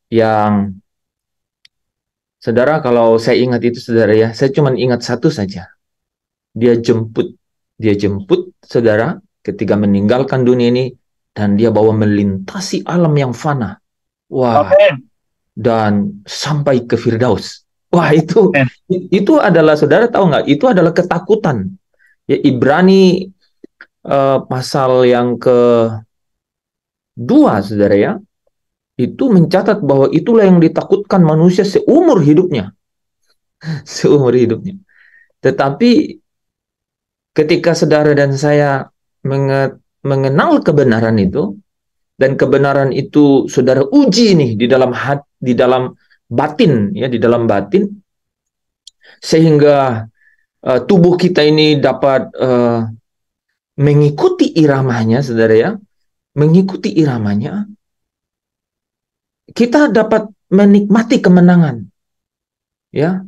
yang saudara, kalau saya ingat itu saudara ya, saya cuma ingat satu saja. Dia jemput, dia jemput saudara ketika meninggalkan dunia ini dan dia bawa melintasi alam yang fana. Wah, Amin. dan sampai ke Firdaus. Wah, Amin. itu adalah saudara tahu nggak? Itu adalah ketakutan. Ya, Ibrani pasal yang kedua, saudara ya, itu mencatat bahwa itulah yang ditakutkan manusia seumur hidupnya, seumur hidupnya. Tetapi ketika saudara dan saya mengenal kebenaran itu, dan kebenaran itu saudara uji nih di dalam hati, di dalam batin, ya, di dalam batin, sehingga tubuh kita ini dapat mengikuti iramanya, saudara ya, mengikuti iramanya, kita dapat menikmati kemenangan. Ya,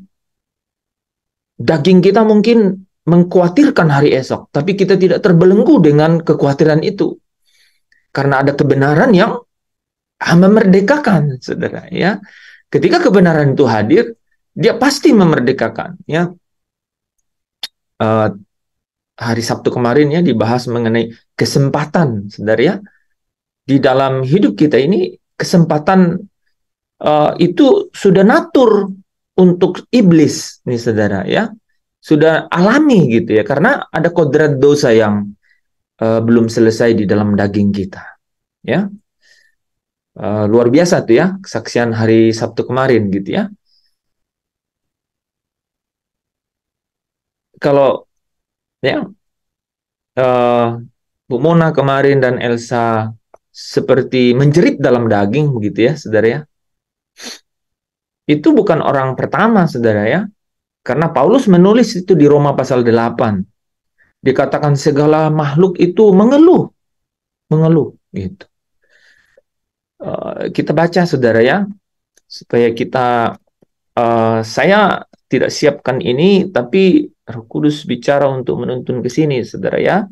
daging kita mungkin mengkhawatirkan hari esok, tapi kita tidak terbelenggu dengan kekhawatiran itu, karena ada kebenaran yang memerdekakan, saudara. Ya, ketika kebenaran itu hadir, dia pasti memerdekakan. Ya, uh, hari Sabtu kemarin ya dibahas mengenai kesempatan, saudara ya. Di dalam hidup kita ini kesempatan itu sudah natur untuk iblis nih saudara ya, sudah alami gitu ya, karena ada kodrat dosa yang belum selesai di dalam daging kita ya. Luar biasa tuh ya kesaksian hari Sabtu kemarin gitu ya. Kalau ya Bu Mona kemarin dan Elsa seperti menjerit dalam daging begitu ya saudara ya, itu bukan orang pertama saudara ya, karena Paulus menulis itu di Roma pasal 8. Dikatakan segala makhluk itu mengeluh, mengeluh gitu. Kita baca saudara ya, supaya kita saya tidak siapkan ini, tapi Roh Kudus bicara untuk menuntun ke sini saudara ya.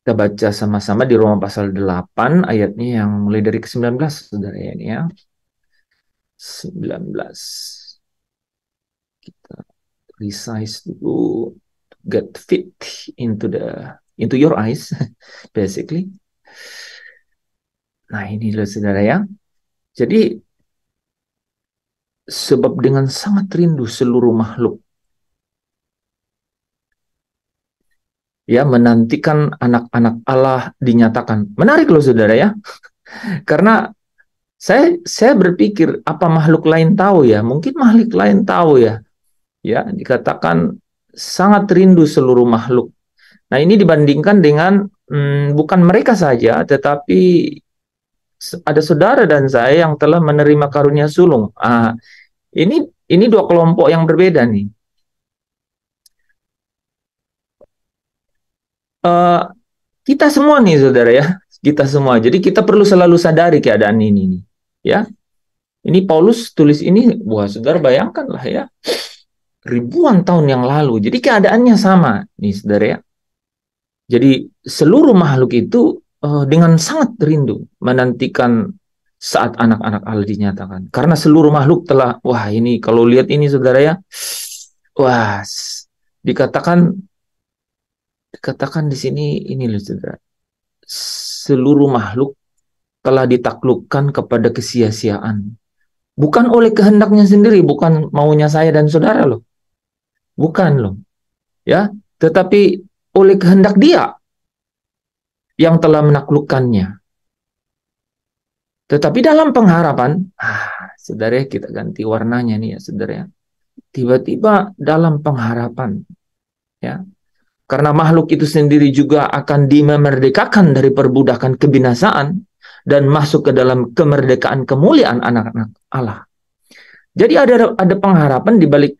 Kita baca sama-sama di Roma pasal 8 ayatnya yang mulai dari ke-19 saudara ya, ini ya. 19. Kita resize dulu, get fit into your eyes basically. Nah, ini loh saudara ya. Jadi sebab dengan sangat rindu seluruh makhluk ya menantikan anak-anak Allah dinyatakan. Menarik loh saudara ya. Karena saya berpikir apa makhluk lain tahu ya? Mungkin makhluk lain tahu ya. Ya, dikatakan sangat rindu seluruh makhluk. Nah, ini dibandingkan dengan bukan mereka saja, tetapi ada saudara dan saya yang telah menerima karunia sulung. Ini dua kelompok yang berbeda nih. Eh, kita semua nih saudara ya, kita semua. Jadi kita perlu selalu sadari keadaan ini nih. Ya, ini Paulus tulis ini, wah saudara bayangkan lah ya, ribuan tahun yang lalu. Jadi keadaannya sama nih saudara ya. Jadi seluruh makhluk itu dengan sangat rindu menantikan saat anak-anak Allah dinyatakan. Karena seluruh makhluk telah, wah ini kalau lihat ini saudara ya, wah dikatakan dikatakan di sini ini loh saudara. Seluruh makhluk telah ditaklukkan kepada kesia-siaan. Bukan oleh kehendaknya sendiri, bukan maunya saya dan saudara loh. Bukan loh. Ya, tetapi oleh kehendak Dia yang telah menaklukkannya. Tetapi dalam pengharapan, saudara kita ganti warnanya nih ya saudara ya. Tiba-tiba dalam pengharapan ya. Karena makhluk itu sendiri juga akan dimerdekakan dari perbudakan kebinasaan dan masuk ke dalam kemerdekaan kemuliaan anak-anak Allah. Jadi ada pengharapan di balik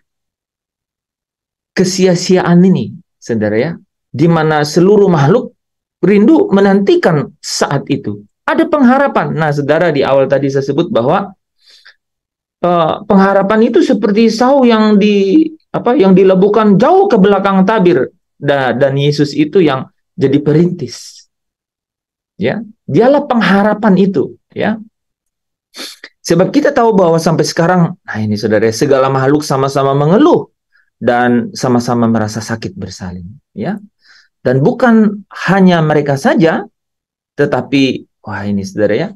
kesia-siaan ini, saudara ya, di mana seluruh makhluk rindu menantikan saat itu. Ada pengharapan. Nah, saudara, di awal tadi saya sebut bahwa pengharapan itu seperti sau yang dilebuhkan jauh ke belakang tabir, dan Yesus itu yang jadi perintis. Ya, dialah pengharapan itu, ya. Sebab kita tahu bahwa sampai sekarang, nah ini saudara, segala makhluk sama-sama mengeluh dan sama-sama merasa sakit bersalin, ya. Dan bukan hanya mereka saja, tetapi wah ini saudara ya,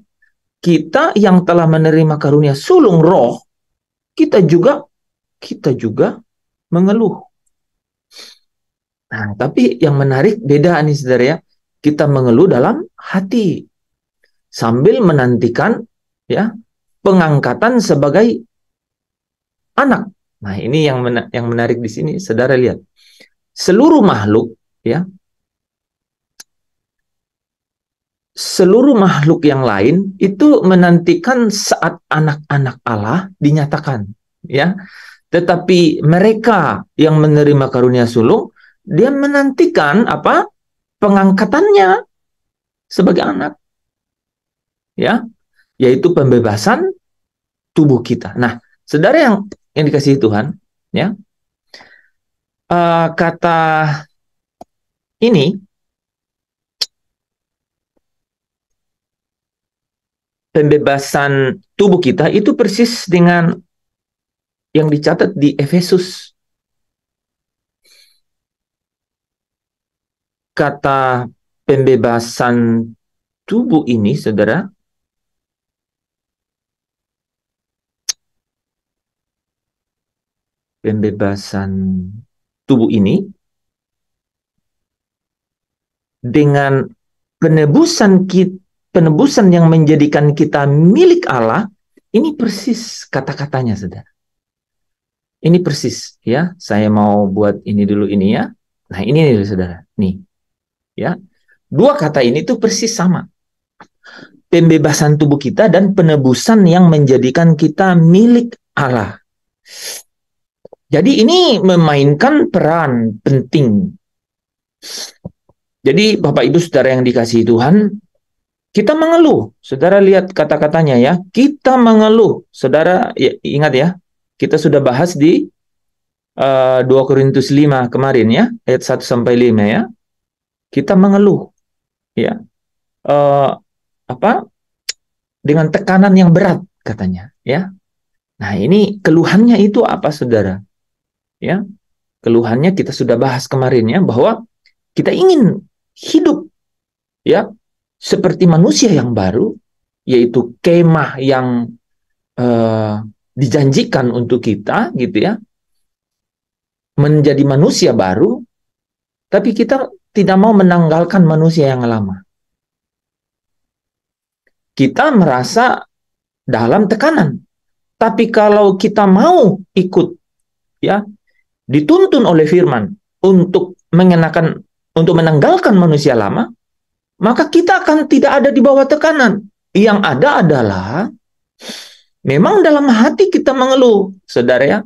kita yang telah menerima karunia sulung roh, kita juga mengeluh. Nah, tapi yang menarik beda nih saudara ya. Kita mengeluh dalam hati sambil menantikan ya pengangkatan sebagai anak. Nah, ini yang menarik di sini, saudara lihat. Seluruh makhluk ya, seluruh makhluk yang lain itu menantikan saat anak-anak Allah dinyatakan, ya. Tetapi mereka yang menerima karunia sulung, dia menantikan apa? Pengangkatannya sebagai anak, ya, yaitu pembebasan tubuh kita. Nah, saudara yang dikasihi Tuhan, ya, kata ini pembebasan tubuh kita itu persis dengan yang dicatat di Efesus. Kata pembebasan tubuh ini, saudara, pembebasan tubuh ini dengan penebusan yang menjadikan kita milik Allah, ini persis kata-katanya, saudara. Ini persis, ya. Saya mau buat ini dulu ini ya. Nah, ini nih, saudara. Nih, ya. Dua kata ini tuh persis sama. Pembebasan tubuh kita dan penebusan yang menjadikan kita milik Allah. Jadi ini memainkan peran penting. Jadi Bapak Ibu Saudara yang dikasihi Tuhan, kita mengeluh. Saudara lihat kata-katanya ya. Kita mengeluh. Saudara ya, ingat ya, kita sudah bahas di 2 Korintus 5 kemarin ya, ayat 1 sampai 5 ya. Kita mengeluh ya. Apa? Dengan tekanan yang berat katanya ya. Nah, ini keluhannya itu apa, saudara? Ya. Keluhannya kita sudah bahas kemarin ya, bahwa kita ingin hidup ya seperti manusia yang baru, yaitu kemah yang dijanjikan untuk kita gitu ya, menjadi manusia baru, tapi kita tidak mau menanggalkan manusia yang lama. Kita merasa dalam tekanan, tapi kalau kita mau ikut ya, dituntun oleh firman untuk menanggalkan manusia lama, maka kita akan tidak ada di bawah tekanan. Yang ada adalah memang dalam hati kita mengeluh, saudara ya.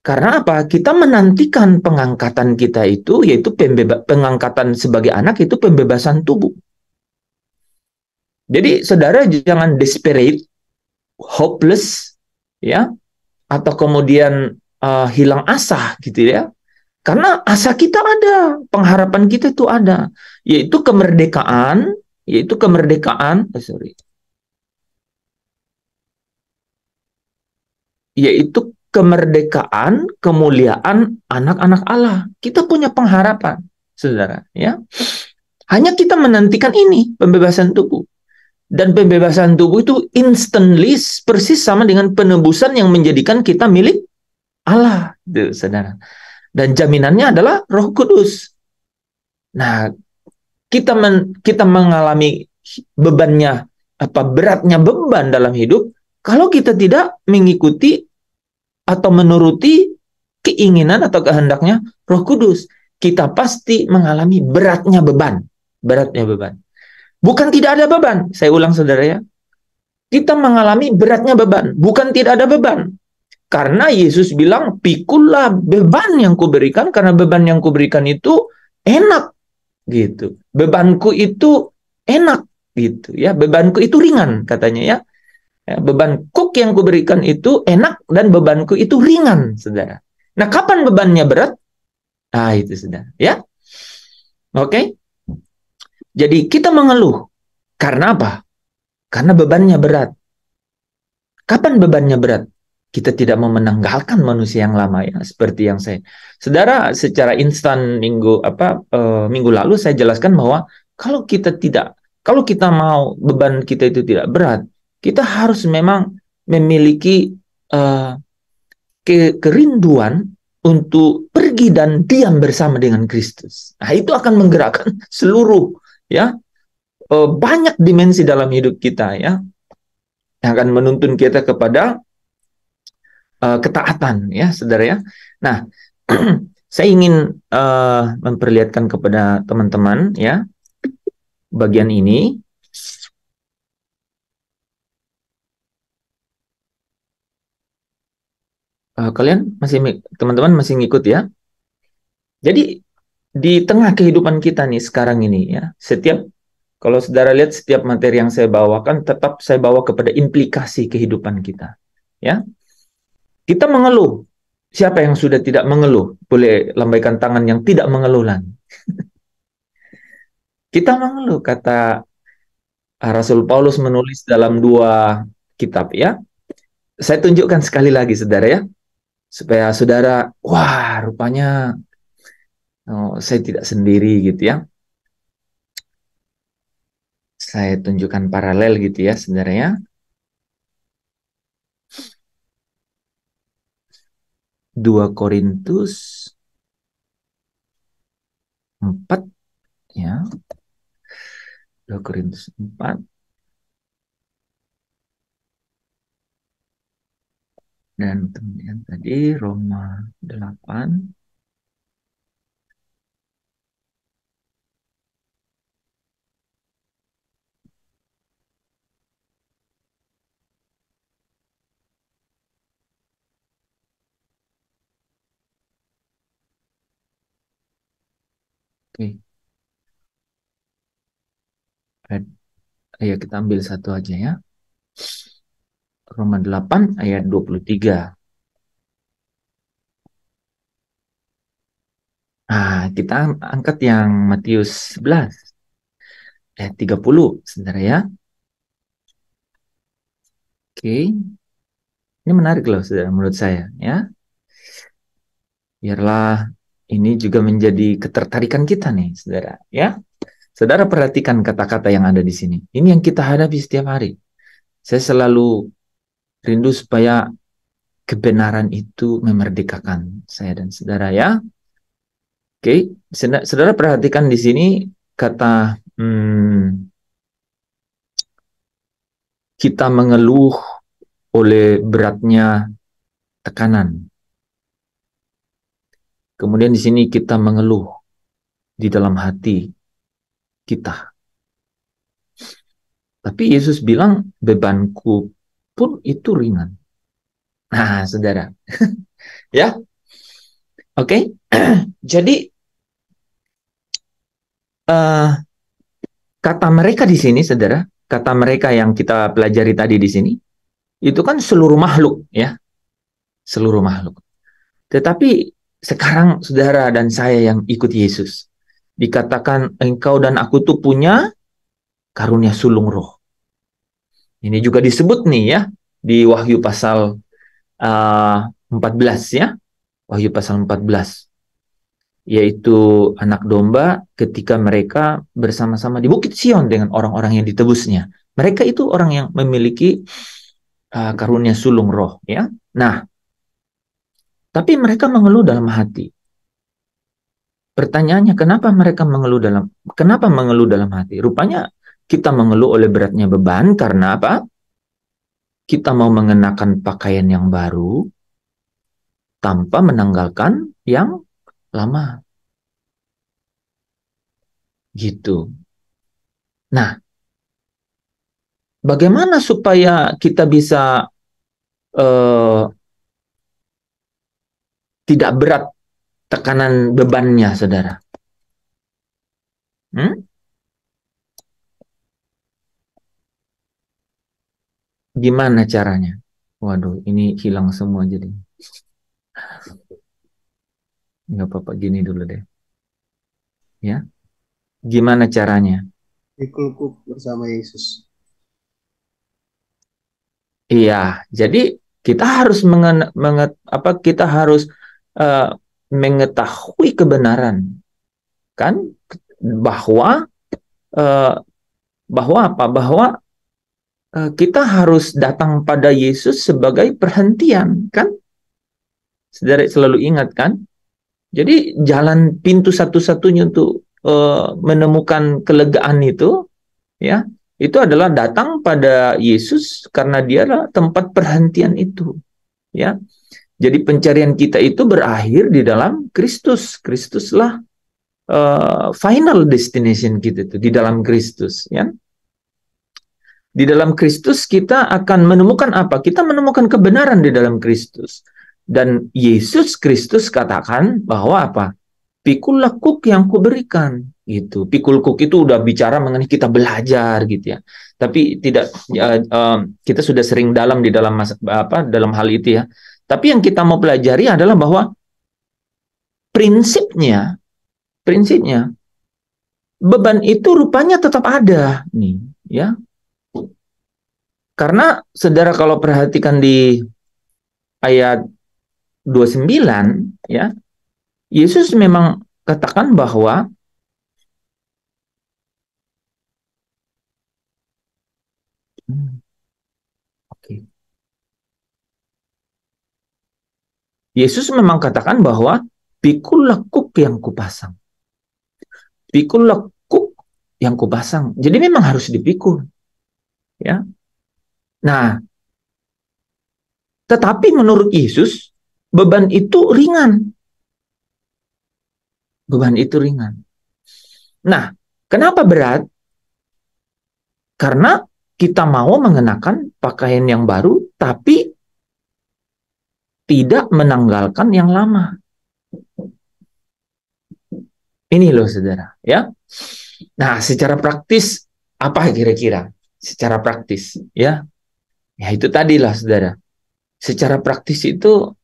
Karena apa? Kita menantikan pengangkatan kita itu, yaitu pengangkatan sebagai anak, itu pembebasan tubuh. Jadi saudara jangan desperate, hopeless, ya, atau kemudian hilang asa gitu ya. Karena asa kita ada, pengharapan kita itu ada, yaitu kemerdekaan, yaitu kemerdekaan, kemuliaan anak-anak Allah. Kita punya pengharapan, saudara, ya. Hanya kita menantikan ini, pembebasan tubuh. Dan pembebasan tubuh itu instantly persis sama dengan penebusan yang menjadikan kita milik Allah, saudara. Dan jaminannya adalah Roh Kudus. Nah, kita mengalami beratnya beban dalam hidup kalau kita tidak mengikuti atau menuruti keinginan atau kehendaknya Roh Kudus. Kita pasti mengalami beratnya beban. Bukan tidak ada beban. Saya ulang, saudara ya. Kita mengalami beratnya beban, bukan tidak ada beban. Karena Yesus bilang, pikullah beban yang kuberikan, karena beban yang kuberikan itu enak, gitu. Bebanku itu enak, gitu ya. Bebanku itu ringan, katanya ya. Beban kuk yang kuberikan itu enak dan bebanku itu ringan, saudara. Nah, kapan bebannya berat? Ah, itu saudara, ya. Oke. Jadi kita mengeluh. Karena apa? Karena bebannya berat. Kapan bebannya berat? Kita tidak mau menanggalkan manusia yang lama ya, seperti yang saya. Saudara, secara instan minggu lalu saya jelaskan bahwa kalau kita tidak, kalau kita mau beban kita itu tidak berat, kita harus memang memiliki uh, kerinduan untuk pergi dan diam bersama dengan Kristus. Nah, itu akan menggerakkan seluruh ya banyak dimensi dalam hidup kita ya, yang akan menuntun kita kepada ketaatan ya saudara ya. Nah, saya ingin memperlihatkan kepada teman-teman ya bagian ini. Kalian masih, teman-teman masih ngikut ya. Jadi di tengah kehidupan kita nih sekarang ini ya, setiap, kalau saudara lihat setiap materi yang saya bawakan tetap saya bawa kepada implikasi kehidupan kita ya. Kita mengeluh. Siapa yang sudah tidak mengeluh? Boleh lambaikan tangan yang tidak mengeluh lagi. Kita mengeluh, kata Rasul Paulus menulis dalam 2 kitab ya. Saya tunjukkan sekali lagi saudara ya, supaya saudara, wah rupanya saya tidak sendiri gitu ya. Saya tunjukkan paralel gitu ya saudara ya. 2 Korintus 4 ya. 2 Korintus 4 dan kemudian tadi Roma 8. Oke. Ayo kita ambil satu aja ya. Roma 8 ayat 23. Nah, kita angkat yang Matius 11 ayat 30, saudara ya. Oke. Ini menarik loh, saudara, menurut saya ya. Biarlah ini juga menjadi ketertarikan kita nih, saudara ya. Saudara perhatikan kata-kata yang ada di sini. Ini yang kita hadapi setiap hari. Saya selalu rindu supaya kebenaran itu memerdekakan saya dan saudara ya. Oke, saudara perhatikan di sini kata kita mengeluh oleh beratnya tekanan. Kemudian di sini kita mengeluh di dalam hati kita. Tapi Yesus bilang bebanku pun itu ringan. Nah, saudara. Ya. Oke. Jadi kata mereka di sini, saudara, kata mereka yang kita pelajari tadi di sini, itu kan seluruh makhluk, ya. Seluruh makhluk. Tetapi sekarang saudara dan saya yang ikut Yesus, dikatakan engkau dan aku tuh punya karunia sulung roh. Ini juga disebut nih ya, di Wahyu pasal 14 ya. Wahyu pasal 14. Yaitu anak domba ketika mereka bersama-sama di Bukit Sion dengan orang-orang yang ditebusnya. Mereka itu orang yang memiliki karunia sulung roh ya. Nah, tapi mereka mengeluh dalam hati. Pertanyaannya, kenapa mengeluh dalam hati? Rupanya kita mengeluh oleh beratnya beban karena apa? Kita mau mengenakan pakaian yang baru tanpa menanggalkan yang lama. Gitu. Nah, bagaimana supaya kita bisa tidak berat tekanan bebannya, saudara? Gimana caranya? Waduh, ini hilang semua jadi. Nggak apa-apa, gini dulu deh. Ya, gimana caranya? Dikelukuk bersama Yesus. Iya, jadi kita harus kita harus uh, mengetahui kebenaran, kan, bahwa uh, bahwa apa? Bahwa kita harus datang pada Yesus sebagai perhentian, kan? Saudara selalu ingat, kan? Jadi jalan pintu satu-satunya untuk menemukan kelegaan itu, ya, itu adalah datang pada Yesus karena dia adalah tempat perhentian itu, ya. Jadi pencarian kita itu berakhir di dalam Kristus. Kristuslah final destination kita itu di dalam Kristus, ya. Di dalam Kristus kita akan menemukan apa? Kita menemukan kebenaran di dalam Kristus. Dan Yesus Kristus katakan bahwa apa? Pikul lekuk yang kuberikan gitu. Pikul kuk itu udah bicara mengenai kita belajar gitu ya. Tapi tidak kita sudah sering dalam di dalam dalam hal itu ya. Tapi yang kita mau pelajari adalah bahwa prinsipnya prinsipnya beban itu rupanya tetap ada nih ya. Karena saudara kalau perhatikan di ayat 29 ya, Yesus memang katakan bahwa oke. Yesus memang katakan bahwa pikul lekuk yang kupasang. Pikul lekuk yang kupasang. Jadi memang harus dipikul. Ya. Nah, tetapi menurut Yesus, beban itu ringan. Beban itu ringan. Nah, kenapa berat? Karena kita mau mengenakan pakaian yang baru, tapi tidak menanggalkan yang lama. Ini loh, saudara. Ya. Nah, secara praktis, apa kira-kira? Secara praktis, ya. Ya, itu tadilah, saudara. Secara praktis itu,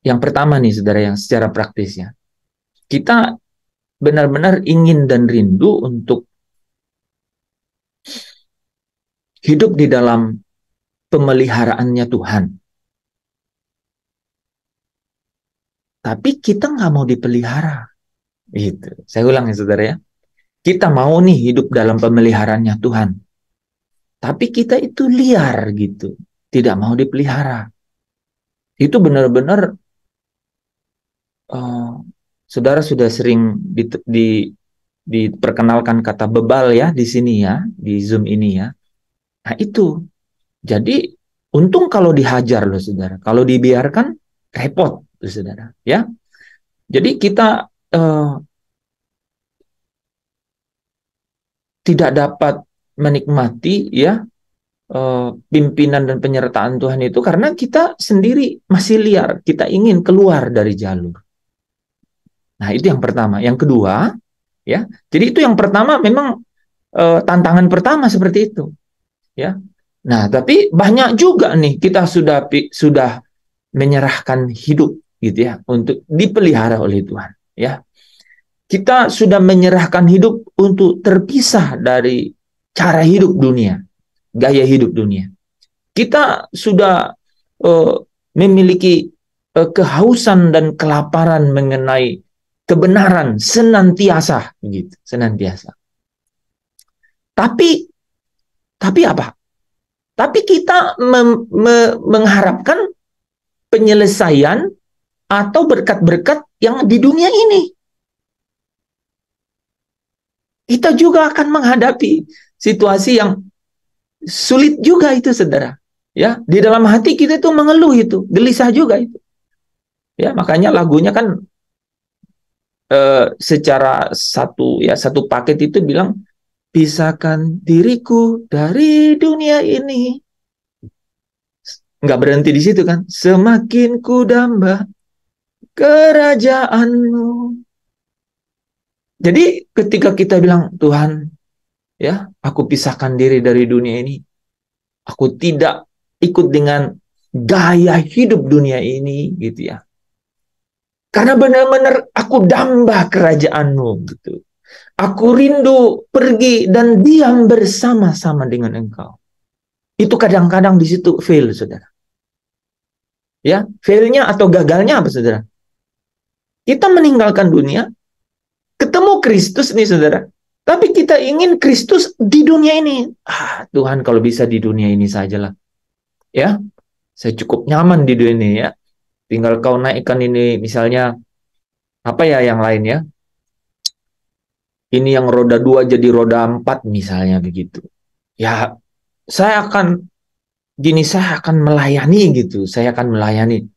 yang pertama nih, saudara, yang secara praktisnya. Kita benar-benar ingin dan rindu untuk hidup di dalam pemeliharaannya Tuhan. Tapi kita nggak mau dipelihara. Gitu. Saya ulang ya, saudara ya. Kita mau nih hidup dalam pemeliharaannya Tuhan. Tapi kita itu liar gitu. Tidak mau dipelihara. Itu benar-benar saudara sudah sering diperkenalkan kata bebal ya di sini ya, di Zoom ini ya. Nah itu. Jadi untung kalau dihajar loh saudara. Kalau dibiarkan repot loh saudara. Ya. Jadi kita tidak dapat menikmati ya pimpinan dan penyertaan Tuhan itu karena kita sendiri masih liar. Kita ingin keluar dari jalur. Nah itu yang pertama. Yang kedua ya. Jadi itu yang pertama memang tantangan pertama seperti itu. Ya. Nah, tapi banyak juga nih kita sudah menyerahkan hidup gitu ya untuk dipelihara oleh Tuhan, ya. Kita sudah menyerahkan hidup untuk terpisah dari cara hidup dunia, gaya hidup dunia. Kita sudah memiliki kehausan dan kelaparan mengenai kebenaran senantiasa gitu, senantiasa. Tapi apa? Tapi kita mengharapkan penyelesaian atau berkat-berkat yang di dunia ini. Kita juga akan menghadapi situasi yang sulit juga itu, saudara. Ya, di dalam hati kita itu mengeluh itu, gelisah juga itu. Ya, makanya lagunya kan secara satu paket itu bilang pisahkan diriku dari dunia ini. Nggak berhenti di situ kan. Semakin ku damba kerajaanmu. Jadi ketika kita bilang, Tuhan, ya, aku pisahkan diri dari dunia ini. Aku tidak ikut dengan gaya hidup dunia ini, gitu ya. Karena benar-benar aku damba kerajaanmu, gitu. Aku rindu pergi dan diam bersama-sama dengan engkau. Itu kadang-kadang di situ fail, saudara. Ya, failnya atau gagalnya apa, saudara? Kita meninggalkan dunia, ketemu Kristus nih, saudara. Tapi kita ingin Kristus di dunia ini. Tuhan kalau bisa di dunia ini sajalah. Ya, saya cukup nyaman di dunia ini ya. Tinggal kau naikkan ini misalnya apa ya yang lain ya. Ini yang roda 2 jadi roda 4 misalnya begitu. Ya, saya akan melayani gitu. Saya akan melayani.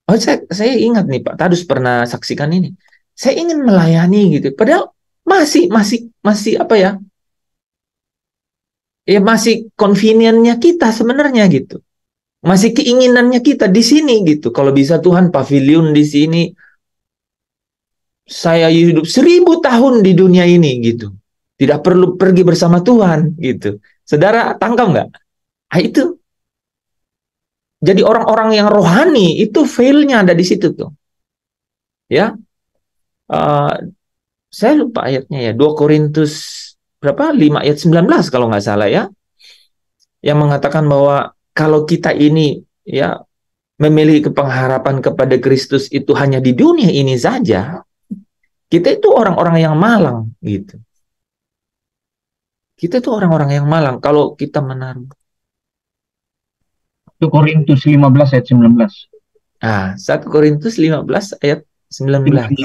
Oh, saya ingat nih Pak Tadus pernah saksikan ini. Saya ingin melayani gitu. Padahal masih apa ya? Ya masih convenientnya kita sebenarnya gitu. Masih keinginannya kita di sini gitu. Kalau bisa Tuhan pavilion di sini, saya hidup 1000 tahun di dunia ini gitu. Tidak perlu pergi bersama Tuhan gitu. Saudara tangkap nggak? Nah, itu. Jadi orang-orang yang rohani itu failnya ada di situ tuh. Ya, uh, saya lupa ayatnya ya. 2 Korintus berapa? 5 ayat 19 kalau nggak salah ya. Yang mengatakan bahwa kalau kita ini ya memiliki pengharapan kepada Kristus itu hanya di dunia ini saja, kita itu orang-orang yang malang gitu. Kita itu orang-orang yang malang kalau kita menaruh. 1 Korintus 15 ayat 19. 1 Korintus 15 ayat 19.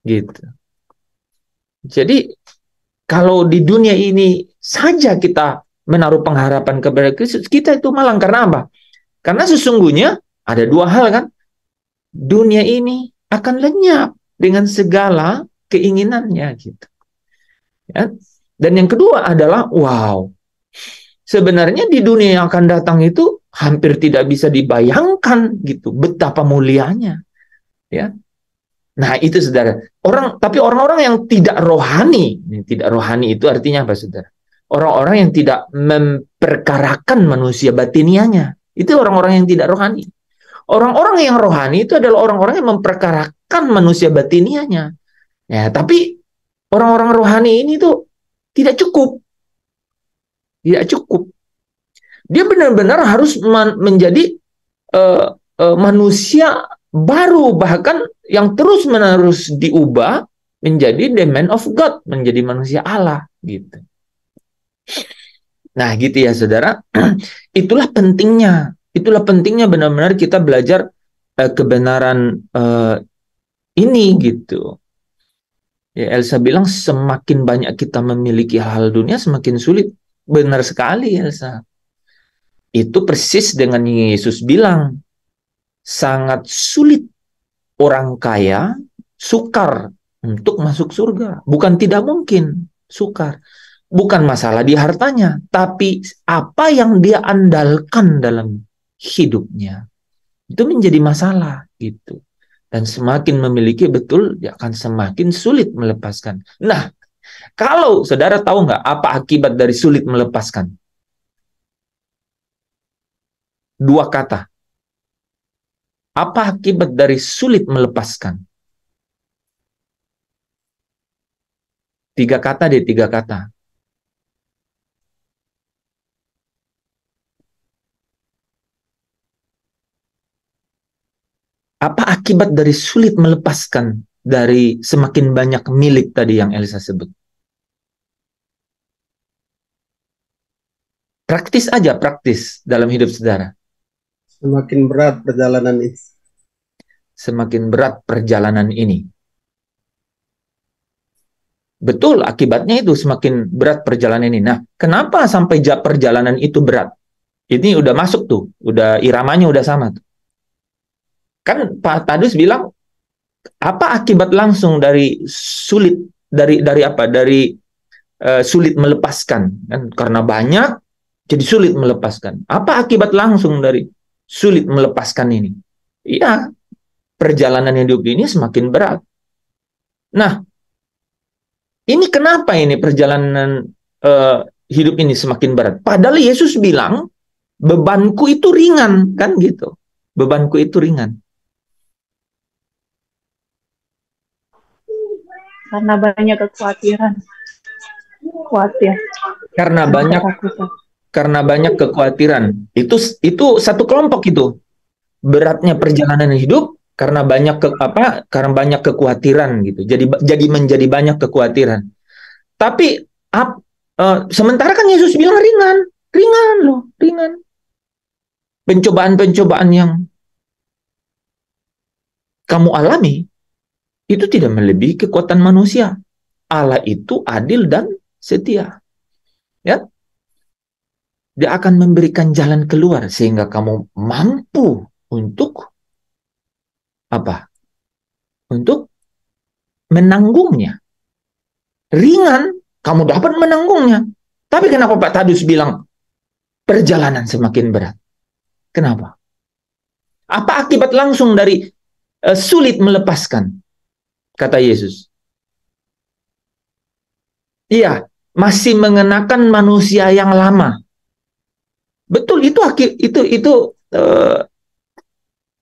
Gitu. Jadi kalau di dunia ini saja kita menaruh pengharapan kepada Kristus, kita itu malang. Karena apa? Karena sesungguhnya ada 2 hal kan. Dunia ini akan lenyap dengan segala keinginannya gitu. Ya. Dan yang kedua adalah wow. Sebenarnya di dunia yang akan datang itu hampir tidak bisa dibayangkan gitu betapa mulianya. Ya. Nah, itu Saudara. Tapi orang-orang yang tidak rohani itu artinya apa, Saudara? Orang-orang yang tidak memperkarakan manusia batinianya. Itu orang-orang yang tidak rohani. Orang-orang yang rohani itu adalah orang-orang yang memperkarakan manusia batinianya. Ya, tapi orang-orang rohani ini tuh tidak cukup. Tidak cukup. Dia benar-benar harus menjadi manusia baru, bahkan yang terus-menerus diubah menjadi the man of God, menjadi manusia Allah gitu. Nah, gitu ya Saudara. Itulah pentingnya benar-benar kita belajar kebenaran ini gitu. Ya, Elsa bilang semakin banyak kita memiliki hal dunia semakin sulit. Benar sekali Elsa. Itu persis dengan Yesus bilang, sangat sulit orang kaya sukar untuk masuk surga. Bukan tidak mungkin, sukar. Bukan masalah di hartanya, tapi apa yang dia andalkan dalam hidupnya. Itu menjadi masalah gitu. Dan semakin memiliki betul, dia akan semakin sulit melepaskan. Nah, kalau Saudara tahu nggak apa akibat dari sulit melepaskan? 2 kata. Apa akibat dari sulit melepaskan? 3 kata deh, 3 kata. Apa akibat dari sulit melepaskan dari semakin banyak milik tadi yang Elsa sebut? Praktis aja, praktis dalam hidup Saudara. Semakin berat perjalanan ini. Semakin berat perjalanan ini. Betul, akibatnya itu semakin berat perjalanan ini. Nah, kenapa sampai perjalanan itu berat? Ini udah masuk tuh, udah iramanya udah sama tuh. Kan Pak Tadus bilang, apa akibat langsung dari sulit, dari apa? Dari sulit melepaskan. Kan? Karena banyak, jadi sulit melepaskan. Apa akibat langsung dari sulit melepaskan ini? Iya, perjalanan hidup ini semakin berat. Nah, ini kenapa ini perjalanan hidup ini semakin berat? Padahal Yesus bilang, bebanku itu ringan, kan gitu. Bebanku itu ringan. karena banyak kekhawatiran. Khawatir. Karena banyak kekhawatiran. Itu satu kelompok itu. Beratnya perjalanan hidup karena karena banyak kekhawatiran gitu. Jadi menjadi banyak kekhawatiran. Tapi sementara kan Yesus bilang ringan loh. Pencobaan-pencobaan yang kamu alami itu tidak melebihi kekuatan manusia. Allah itu adil dan setia. Ya. Dia akan memberikan jalan keluar sehingga kamu mampu untuk apa? Untuk menanggungnya. Ringan, kamu dapat menanggungnya. Tapi kenapa Pak Tadus bilang perjalanan semakin berat? Kenapa? Apa akibat langsung dari sulit melepaskan? Kata Yesus. Iya, masih mengenakan manusia yang lama. Betul, itu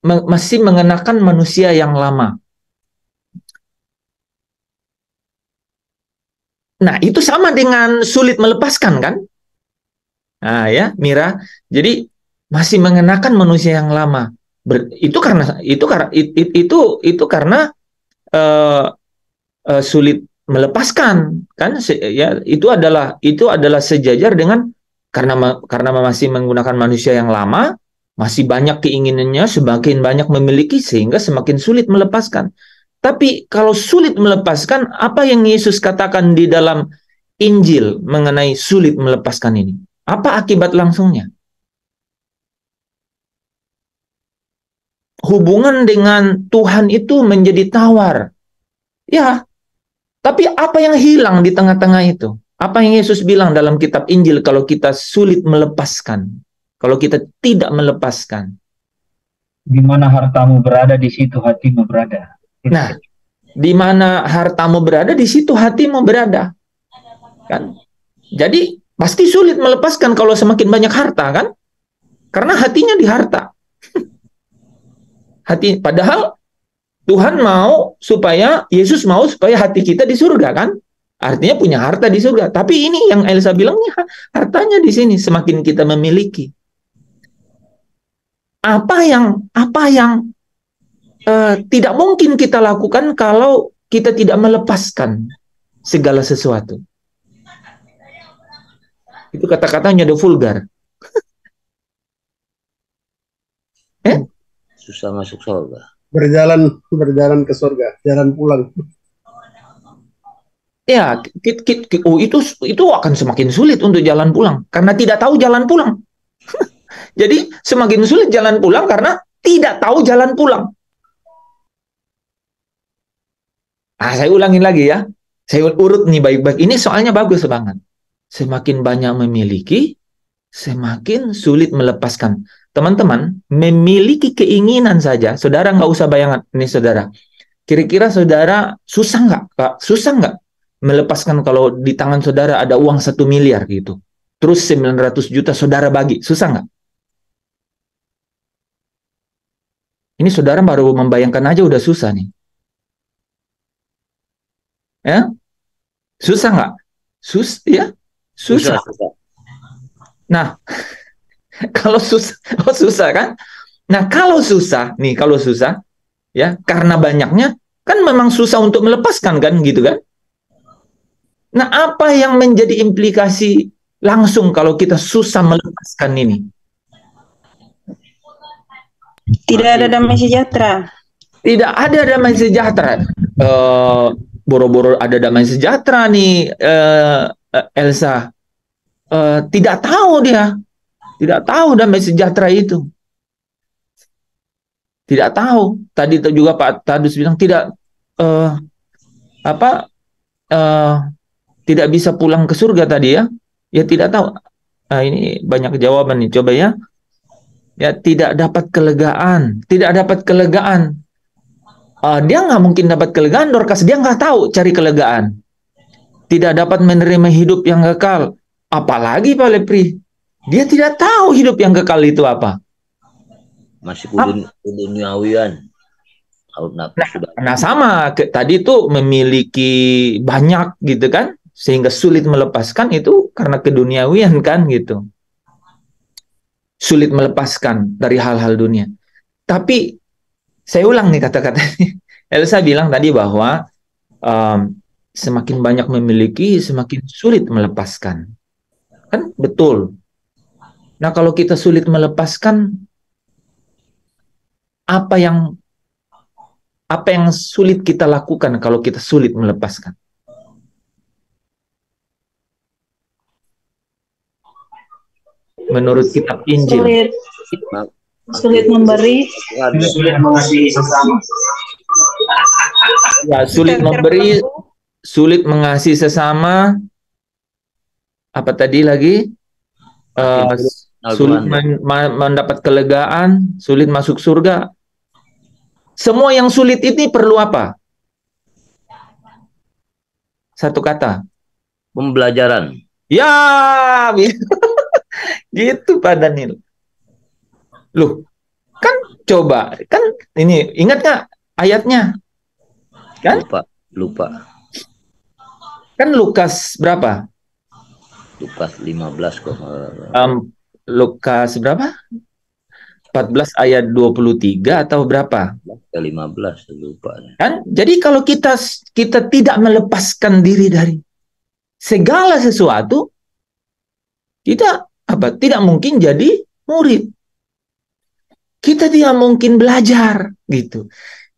masih mengenakan manusia yang lama. Nah, itu sama dengan sulit melepaskan kan? Nah, ya, Mira. Jadi masih mengenakan manusia yang lama. Itu karena sulit melepaskan kan? Ya, itu adalah sejajar dengan karena masih menggunakan manusia yang lama, masih banyak keinginannya, semakin banyak memiliki sehingga semakin sulit melepaskan. Tapi kalau sulit melepaskan, apa yang Yesus katakan di dalam Injil mengenai sulit melepaskan ini? Apa akibat langsungnya? Hubungan dengan Tuhan itu menjadi tawar. Ya, tapi apa yang hilang di tengah-tengah itu? Apa yang Yesus bilang dalam kitab Injil kalau kita sulit melepaskan? Kalau kita tidak melepaskan? Di mana hartamu berada, di situ hatimu berada. Nah, di mana hartamu berada, di situ hatimu berada. Kan? Jadi, pasti sulit melepaskan kalau semakin banyak harta, kan? Karena hatinya di harta. Padahal Tuhan Yesus mau supaya hati kita di surga, kan? Artinya punya harta di surga. Tapi ini yang Elsa bilang, hartanya di sini semakin kita memiliki. Apa yang tidak mungkin kita lakukan kalau kita tidak melepaskan segala sesuatu. Itu kata-katanya udah vulgar. Susah masuk surga. Berjalan ke surga, jalan pulang. Ya, itu akan semakin sulit untuk jalan pulang karena tidak tahu jalan pulang. Jadi semakin sulit jalan pulang karena tidak tahu jalan pulang. Saya ulangin lagi ya. Saya urut nih baik-baik. Ini soalnya bagus banget. Semakin banyak memiliki, semakin sulit melepaskan. Teman-teman, memiliki keinginan saja, saudara nggak usah bayangkan. Nih saudara, kira-kira saudara susah nggak, Pak? Susah nggak melepaskan kalau di tangan saudara ada uang 1 miliar gitu. Terus 900 juta saudara bagi. Susah nggak? Ini saudara baru membayangkan aja udah susah nih. Ya? Susah nggak? Ya? Susah. Nah, kalau susah kan? Nah, kalau susah, ya, karena banyaknya, kan memang susah untuk melepaskan kan, gitu kan? Nah, apa yang menjadi implikasi langsung kalau kita susah melepaskan ini? Tidak ada damai sejahtera. Tidak ada damai sejahtera. Boro-boro ada damai sejahtera nih, Elsa. Tidak tahu dia. Tidak tahu damai sejahtera itu. Tidak tahu. Tadi juga Pak Tadus bilang tidak bisa pulang ke surga tadi ya. Ya tidak tahu. Nah, ini banyak jawaban nih. Coba ya. Ya, tidak dapat kelegaan. Tidak dapat kelegaan. Dia nggak mungkin dapat kelegaan, Dorcas. Dia nggak tahu cari kelegaan. Tidak dapat menerima hidup yang kekal. Apalagi Pak Lepri. Dia tidak tahu hidup yang kekal itu apa. Masih duniawian. Harun nafis sudah. Nah sama, tadi itu memiliki banyak gitu kan, sehingga sulit melepaskan itu karena keduniawian kan gitu. Sulit melepaskan dari hal-hal dunia. Tapi saya ulang nih kata-katanya. Elsa bilang tadi bahwa semakin banyak memiliki, semakin sulit melepaskan. Kan betul. Nah kalau kita sulit melepaskan, apa yang sulit kita lakukan kalau kita sulit melepaskan? Menurut kitab Injil. Sulit memberi. Sulit mengasihi sesama. Ya, sulit memberi, sulit mengasihi sesama. Apa tadi lagi? Sulit mendapat kelegaan, sulit masuk surga. Semua yang sulit ini perlu apa? Satu kata. Pembelajaran. Ya, gitu Pak Daniel. Loh, kan coba, kan ini ingat nggak ayatnya? Kan? Lupa. Kan Lukas berapa? Lukas 15 kok. Lukas berapa? 14 ayat 23 atau berapa? 15 lupa. Kan? Jadi kalau kita tidak melepaskan diri dari segala sesuatu, kita tidak mungkin jadi murid. Kita tidak mungkin belajar gitu.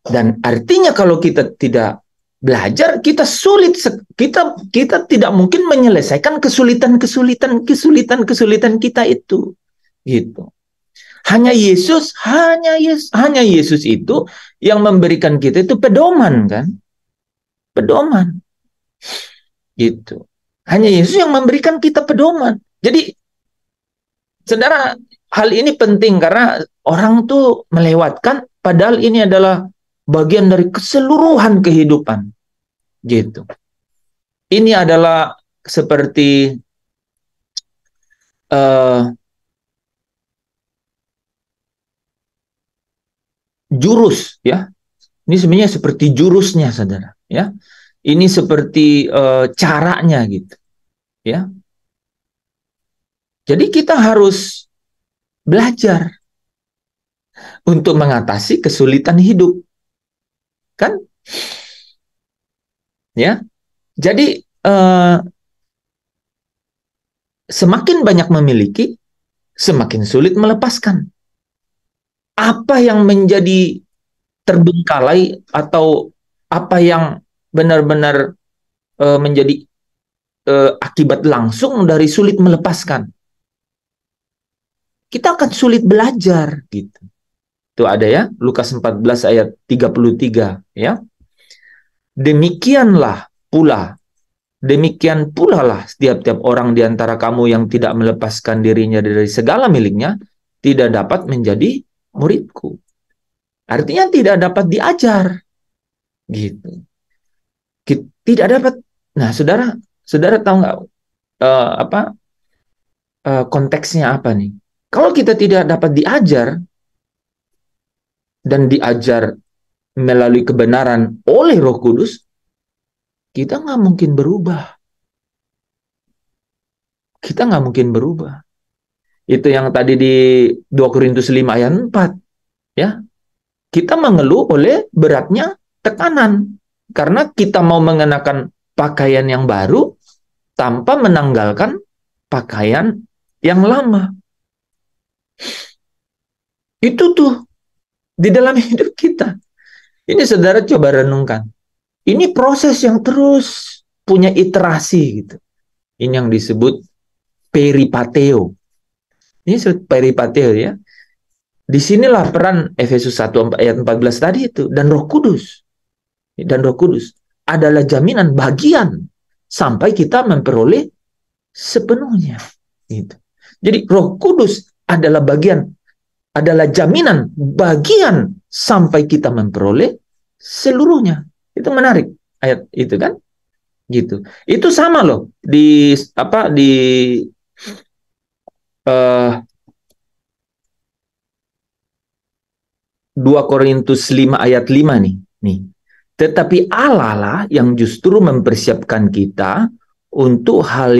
Dan artinya kalau kita tidak belajar, kita sulit, kita tidak mungkin menyelesaikan kesulitan kita itu. Gitu. Hanya Yesus itu yang memberikan kita itu pedoman kan? Pedoman. Gitu. Hanya Yesus yang memberikan kita pedoman. Jadi saudara, hal ini penting karena orang tuh melewatkan padahal ini adalah bagian dari keseluruhan kehidupan. Gitu. Ini adalah seperti jurus ya. Ini sebenarnya seperti jurusnya saudara ya. Ini seperti caranya gitu. Ya. Jadi kita harus belajar untuk mengatasi kesulitan hidup. Kan? Ya. Jadi semakin banyak memiliki, semakin sulit melepaskan. Apa yang menjadi terbengkalai atau apa yang benar-benar menjadi akibat langsung dari sulit melepaskan? Kita akan sulit belajar gitu. Itu ada ya, Lukas 14 ayat 33 ya. Demikian pula lah setiap orang di antara kamu yang tidak melepaskan dirinya dari segala miliknya tidak dapat menjadi muridku. Artinya tidak dapat diajar. Gitu. Tidak dapat. Nah, saudara tahu nggak konteksnya apa nih? Kalau kita tidak dapat diajar dan diajar melalui kebenaran oleh Roh Kudus, kita nggak mungkin berubah. Kita nggak mungkin berubah. Itu yang tadi di 2 Korintus 5 ayat 4. Ya. Kita mengeluh oleh beratnya tekanan. Karena kita mau mengenakan pakaian yang baru tanpa menanggalkan pakaian yang lama. Itu tuh di dalam hidup kita. Ini saudara coba renungkan. Ini proses yang terus punya iterasi gitu. Ini yang disebut peripateo. Ini disebut peripateo ya. Disinilah peran Efesus 1 ayat 14 tadi itu. Dan Roh Kudus. Dan Roh Kudus adalah jaminan bagian sampai kita memperoleh sepenuhnya. Gitu. Jadi Roh Kudus adalah jaminan bagian sampai kita memperoleh seluruhnya. Itu menarik ayat itu kan? Gitu. Itu sama loh di 2 Korintus 5 ayat 5 nih. Tetapi Allah lah yang justru mempersiapkan kita untuk hal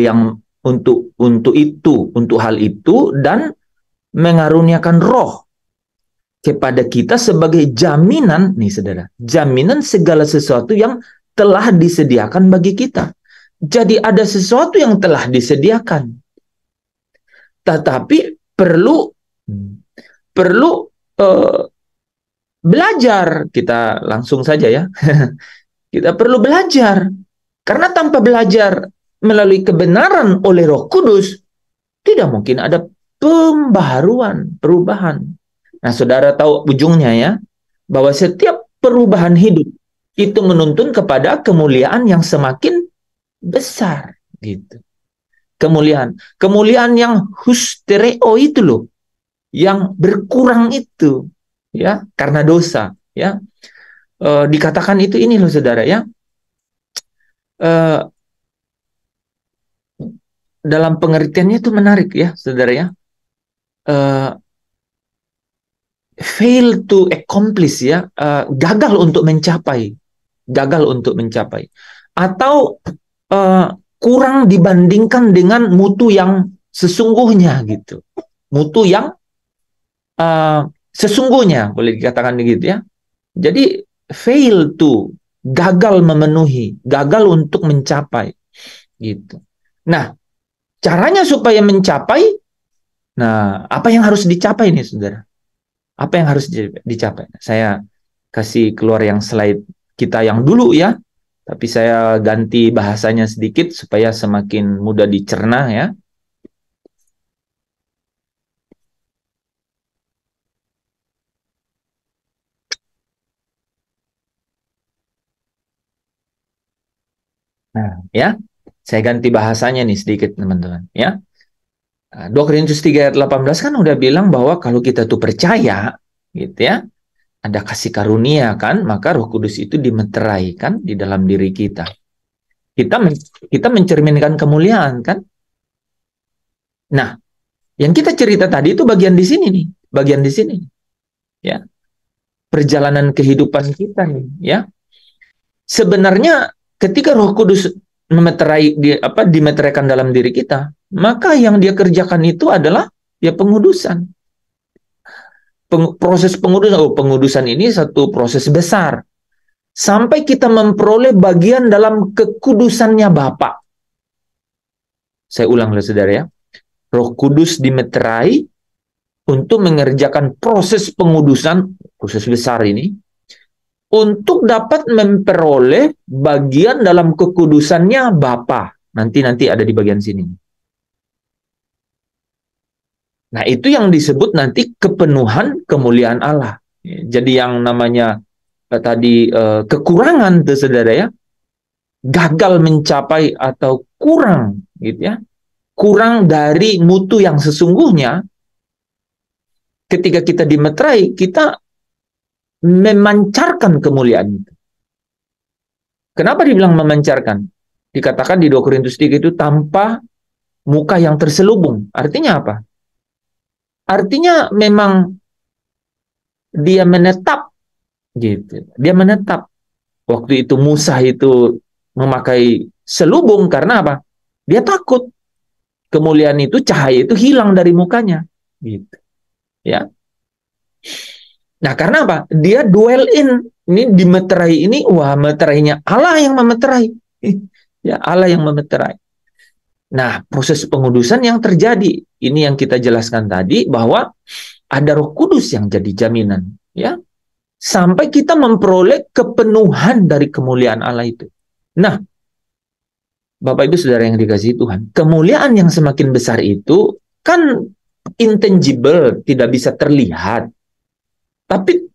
itu dan mengaruniakan roh kepada kita sebagai jaminan nih saudara, jaminan segala sesuatu yang telah disediakan bagi kita. Jadi ada sesuatu yang telah disediakan, tetapi perlu belajar. Kita langsung saja ya. Kita perlu belajar. Karena tanpa belajar melalui kebenaran oleh Roh Kudus, tidak mungkin ada perubahan. Nah, saudara tahu ujungnya ya, bahwa setiap perubahan hidup itu menuntun kepada kemuliaan yang semakin besar gitu. Kemuliaan yang hustereo itu loh, yang berkurang itu ya karena dosa ya. Dikatakan itu ini loh saudara ya, dalam pengertiannya itu menarik ya saudara ya, fail to accomplish ya, gagal untuk mencapai atau kurang dibandingkan dengan mutu yang sesungguhnya gitu, mutu yang sesungguhnya boleh dikatakan begitu ya. Jadi fail to, gagal memenuhi, gagal untuk mencapai gitu. Nah, caranya supaya mencapai, nah apa yang harus dicapai nih saudara? Apa yang harus dicapai? Saya kasih keluar yang slide kita yang dulu ya, tapi saya ganti bahasanya sedikit supaya semakin mudah dicerna ya. Nah, ya, saya ganti bahasanya nih sedikit teman-teman ya. 2 Korintus 3 ayat 18 kan udah bilang bahwa kalau kita tuh percaya gitu ya, ada kasih karunia kan, maka Roh Kudus itu dimeterai kan di dalam diri kita. Kita mencerminkan kemuliaan kan. Nah, yang kita cerita tadi itu bagian di sini nih, bagian di sini ya. Perjalanan kehidupan kita nih ya. Sebenarnya ketika Roh Kudus dimeteraikan dalam diri kita, maka yang dia kerjakan itu adalah ya pengudusan. Proses pengudusan. Pengudusan ini satu proses besar. Sampai kita memperoleh bagian dalam kekudusannya Bapa. Saya ulang saudara ya. Roh Kudus dimeterai untuk mengerjakan proses pengudusan, proses besar ini, untuk dapat memperoleh bagian dalam kekudusannya Bapa. Nanti ada di bagian sini. Nah, itu yang disebut nanti kepenuhan kemuliaan Allah. Jadi yang namanya tadi kekurangan tuh saudara ya, gagal mencapai atau kurang gitu ya, kurang dari mutu yang sesungguhnya. Ketika kita dimeterai, kita memancarkan kemuliaan itu. Kenapa dibilang memancarkan? Dikatakan di 2 Korintus 3 itu tanpa muka yang terselubung. Artinya apa? Artinya memang dia menetap gitu. Dia menetap. Waktu itu Musa itu memakai selubung karena apa? Dia takut kemuliaan itu, cahaya itu hilang dari mukanya gitu. Ya. Nah, karena apa? Dia dwell in. Ini dimeterai ini, wah meterainya Allah yang memeterai. Ya, Allah yang memeterai. Nah, proses pengudusan yang terjadi, ini yang kita jelaskan tadi, bahwa ada Roh Kudus yang jadi jaminan, ya, sampai kita memperoleh kepenuhan dari kemuliaan Allah itu. Nah, Bapak Ibu Saudara yang dikasihi Tuhan, kemuliaan yang semakin besar itu kan intangible, tidak bisa terlihat, tapi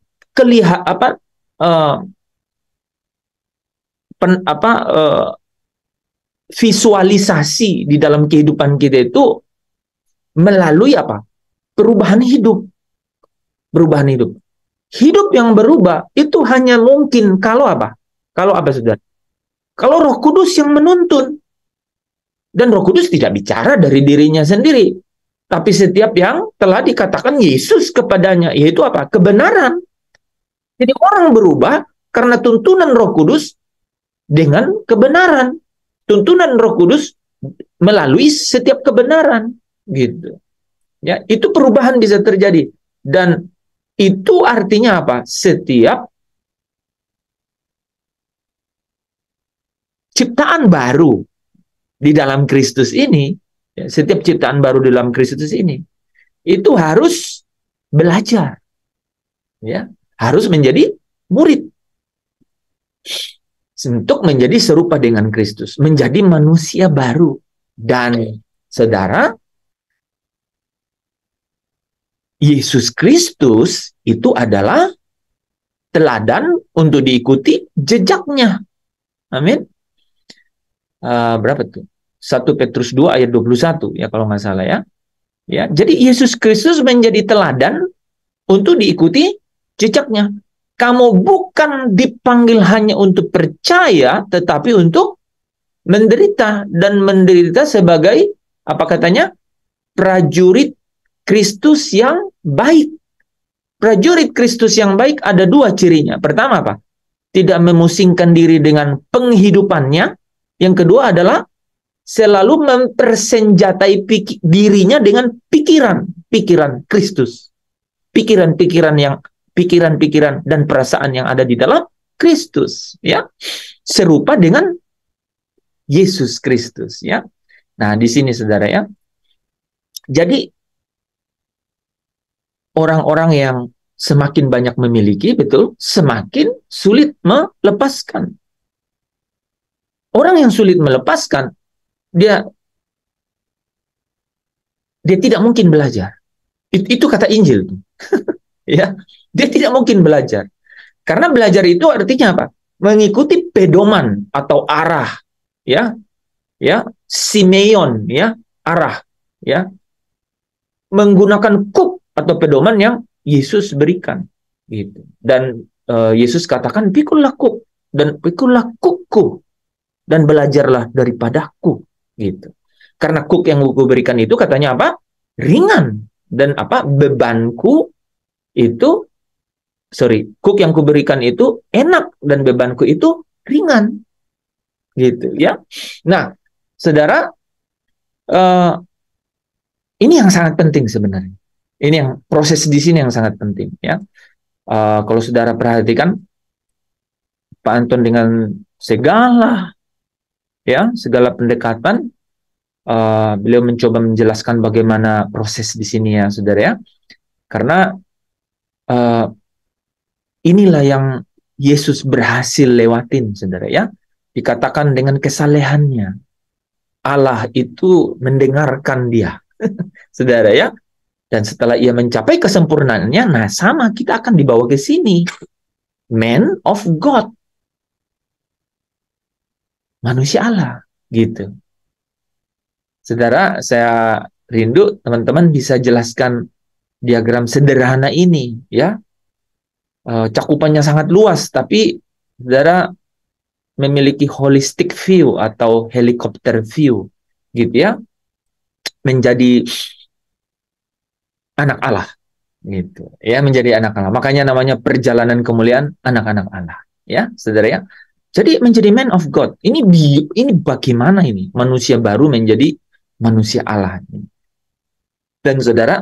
visualisasi di dalam kehidupan kita itu melalui apa? Perubahan hidup. Perubahan hidup. Hidup yang berubah itu hanya mungkin kalau apa? Kalau apa, saudara? Kalau Roh Kudus yang menuntun. Dan Roh Kudus tidak bicara dari dirinya sendiri. Tapi setiap yang telah dikatakan Yesus kepadanya, yaitu apa? Kebenaran. Jadi orang berubah karena tuntunan Roh Kudus dengan kebenaran. Tuntunan Roh Kudus melalui setiap kebenaran, gitu. Ya, itu perubahan bisa terjadi. Dan itu artinya apa? Setiap ciptaan baru di dalam Kristus ini, ya, setiap ciptaan baru di dalam Kristus ini, itu harus belajar, ya, harus menjadi murid untuk menjadi serupa dengan Kristus, menjadi manusia baru. Dan saudara, Yesus Kristus itu adalah teladan untuk diikuti jejaknya. Amin. Berapa tuh? 1 Petrus 2 ayat 21 ya kalau nggak salah ya. Ya, jadi Yesus Kristus menjadi teladan untuk diikuti jejaknya. Kamu bukan dipanggil hanya untuk percaya, tetapi untuk menderita, dan menderita sebagai apa katanya? Prajurit Kristus yang baik. Prajurit Kristus yang baik ada dua cirinya. Pertama apa? Tidak memusingkan diri dengan penghidupannya. Yang kedua adalah selalu mempersenjatai dirinya dengan pikiran Kristus. Pikiran-pikiran dan perasaan yang ada di dalam Kristus, ya. Serupa dengan Yesus Kristus, ya. Nah, di sini saudara ya. Jadi orang-orang yang semakin banyak memiliki, betul, semakin sulit melepaskan. Orang yang sulit melepaskan, dia tidak mungkin belajar. Itu kata Injil. Ya, dia tidak mungkin belajar. Karena belajar itu artinya apa? Mengikuti pedoman atau arah, ya. Ya, Simeon, ya, arah, ya. Menggunakan kuk atau pedoman yang Yesus berikan, gitu. Dan Yesus katakan pikulah kuk dan pikulah kukku dan belajarlah daripadaku, gitu. Karena kuk yang aku berikan itu katanya apa? Ringan, dan apa? Bebanku itu, kuk yang kuberikan itu enak dan bebanku itu ringan, gitu ya. Nah, saudara, ini yang sangat penting sebenarnya. Ini yang proses di sini yang sangat penting, ya. Kalau saudara perhatikan Pak Anton dengan segala pendekatan, beliau mencoba menjelaskan bagaimana proses di sini ya, saudara ya. Karena inilah yang Yesus berhasil lewatin, saudara ya. Dikatakan dengan kesalehannya, Allah itu mendengarkan dia, saudara ya. Dan setelah ia mencapai kesempurnaannya, nah sama kita akan dibawa ke sini. Man of God. Manusia Allah, gitu. Saudara, saya rindu teman-teman bisa jelaskan diagram sederhana ini, ya. Cakupannya sangat luas, tapi saudara memiliki holistic view atau helikopter view, gitu ya. Menjadi anak Allah, gitu ya, menjadi anak Allah. Makanya namanya perjalanan kemuliaan anak-anak Allah, ya, saudara ya. Jadi menjadi man of God. Ini bagaimana ini manusia baru menjadi manusia Allah. Dan saudara,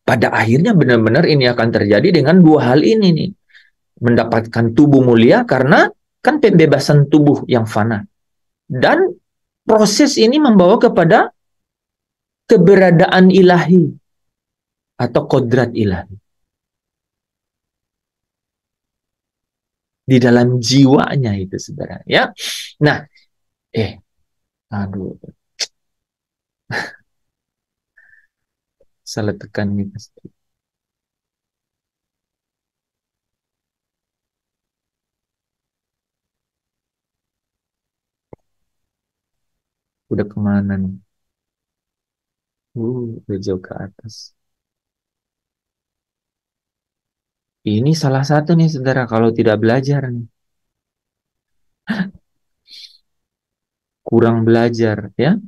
pada akhirnya benar-benar ini akan terjadi dengan dua hal ini nih. Mendapatkan tubuh mulia karena kan pembebasan tubuh yang fana. Dan proses ini membawa kepada keberadaan ilahi atau kodrat ilahi di dalam jiwanya itu, saudara ya. Nah, aduh, salah tekan nih pasti. Udah kemana nih? Udah jauh ke atas. Ini salah satu nih, saudara, kalau tidak belajar nih. Kurang belajar, ya.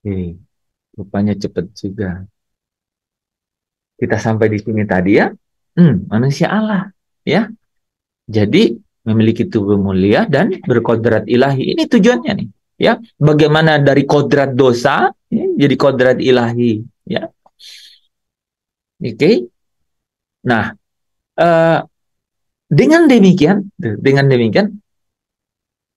Oke. Rupanya cepat juga. Kita sampai di sini tadi ya. Manusia Allah. Ya. Jadi memiliki tubuh mulia dan berkodrat ilahi. Ini tujuannya nih. Ya. Bagaimana dari kodrat dosa ya, jadi kodrat ilahi. Ya. Oke. Nah, eh, dengan demikian,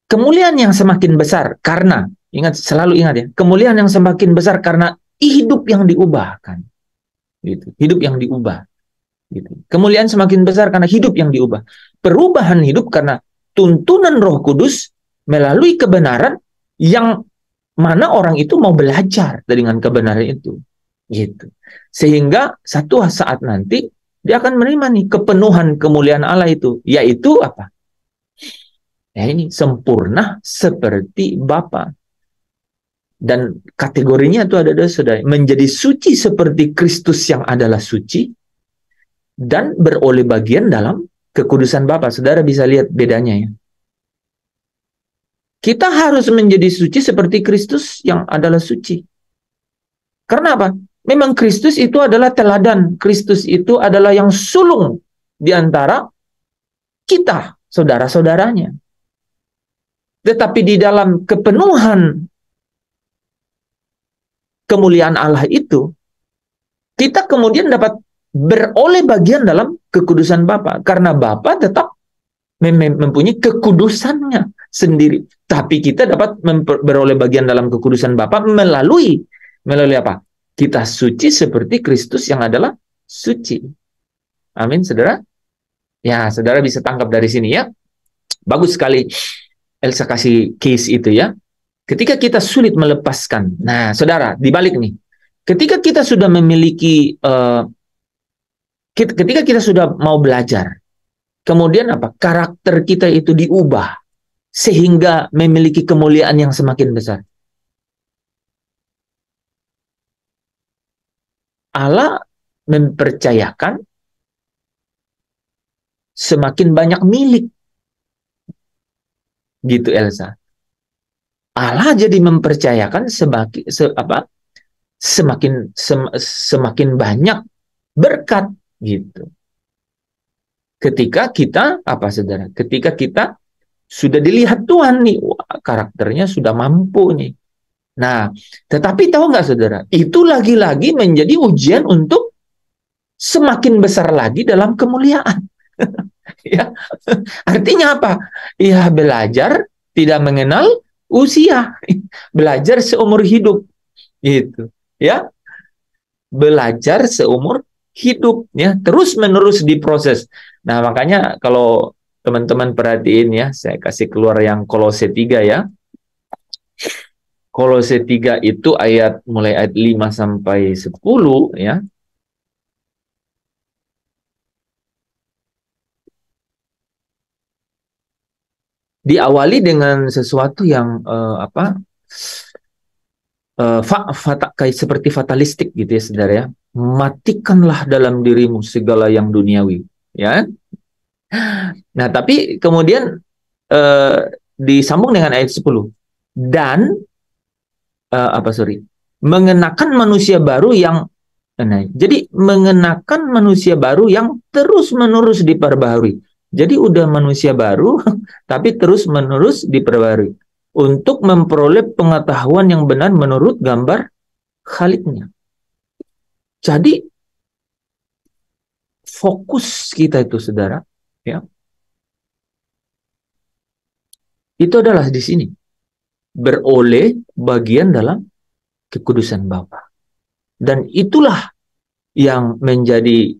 kemuliaan yang semakin besar karena, selalu ingat ya, kemuliaan yang semakin besar karena hidup yang diubahkan. Gitu. Hidup yang diubah. Gitu. Kemuliaan semakin besar karena hidup yang diubah. Perubahan hidup karena tuntunan Roh Kudus melalui kebenaran yang mana orang itu mau belajar dengan kebenaran itu. Gitu. Sehingga satu saat nanti dia akan menerima nih kepenuhan kemuliaan Allah itu, yaitu apa? Ya ini sempurna seperti Bapa. Dan kategorinya itu ada saudara, menjadi suci seperti Kristus yang adalah suci dan beroleh bagian dalam kekudusan Bapa. Saudara bisa lihat bedanya ya. Kita harus menjadi suci seperti Kristus yang adalah suci. Karena apa? Memang Kristus itu adalah teladan. Kristus itu adalah yang sulung di antara kita, saudara-saudaranya. Tetapi di dalam kepenuhan kemuliaan Allah itu, kita kemudian dapat beroleh bagian dalam kekudusan Bapa. Karena Bapa tetap mempunyai kekudusannya sendiri. Tapi kita dapat beroleh bagian dalam kekudusan Bapa melalui apa? Kita suci seperti Kristus yang adalah suci. Amin, saudara. Ya, saudara bisa tangkap dari sini ya. Bagus sekali Elsa kasih case itu ya. Ketika kita sulit melepaskan. Nah, saudara, dibalik nih. Ketika kita sudah memiliki, ketika kita sudah mau belajar, kemudian apa? Karakter kita itu diubah sehingga memiliki kemuliaan yang semakin besar. Allah mempercayakan semakin banyak milik. Gitu Elsa. Allah jadi mempercayakan semakin banyak berkat gitu. Ketika kita saudara? Ketika kita sudah dilihat Tuhan nih, wah, karakternya sudah mampu nih. Nah, tetapi tahu nggak saudara? Itu lagi-lagi menjadi ujian untuk semakin besar lagi dalam kemuliaan. Ya, artinya apa? Ya belajar tidak mengenal usia, belajar seumur hidup, gitu. Ya, belajar seumur hidup, ya terus menerus diproses. Nah makanya kalau teman-teman perhatiin ya, saya kasih keluar yang Kolose 3 ya. Kolose 3 itu mulai ayat 5 sampai 10 ya. Diawali dengan sesuatu yang kayak seperti fatalistik gitu ya saudara ya. Matikanlah dalam dirimu segala yang duniawi, ya. Nah, tapi kemudian disambung dengan ayat 10. Dan mengenakan manusia baru yang jadi mengenakan manusia baru yang terus-menerus diperbaharui. Jadi udah manusia baru tapi terus-menerus diperbaharui untuk memperoleh pengetahuan yang benar menurut gambar Khaliknya. Jadi fokus kita itu saudara ya. Itu adalah di sini beroleh bagian dalam kekudusan Bapa. Dan itulah yang menjadi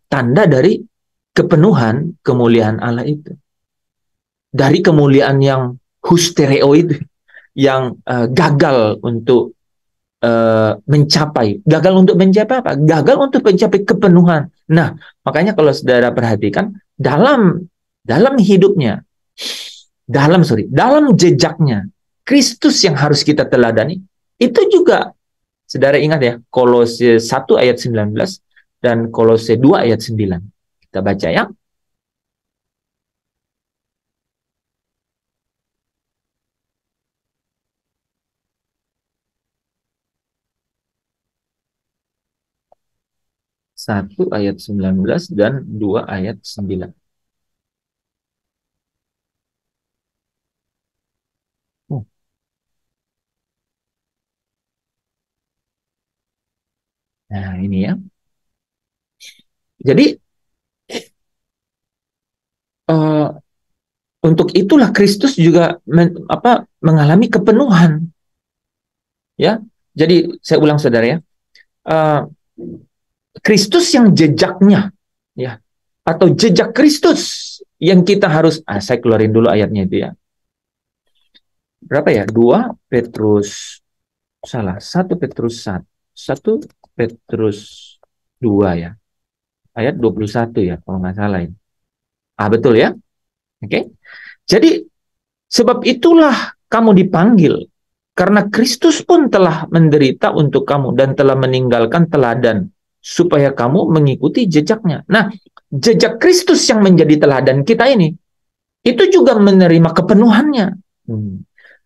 tanda dari kepenuhan kemuliaan Allah itu. Dari kemuliaan yang hustereo itu, yang gagal untuk mencapai. Gagal untuk mencapai apa? Gagal untuk mencapai kepenuhan. Nah, makanya kalau saudara perhatikan, dalam hidupnya, dalam jejaknya, Kristus yang harus kita teladani, itu juga saudara ingat ya, Kolose 1 ayat 19 dan Kolose 2 ayat 9. Kita baca ya. 1 ayat 19 dan 2 ayat 9. Oh. Nah, ini ya. Jadi untuk itulah Kristus juga mengalami kepenuhan. Ya, jadi saya ulang saudara ya, Kristus yang jejaknya, ya, atau jejak Kristus yang kita harus, saya keluarin dulu ayatnya itu ya. Berapa ya? 2 Petrus, salah, 1 Petrus 1, 1 Petrus 2 ya, ayat 21 ya, kalau nggak salah ini. Betul ya? Oke. Jadi, sebab itulah kamu dipanggil, karena Kristus pun telah menderita untuk kamu dan telah meninggalkan teladan, supaya kamu mengikuti jejaknya. Nah, jejak Kristus yang menjadi teladan kita ini, itu juga menerima kepenuhannya.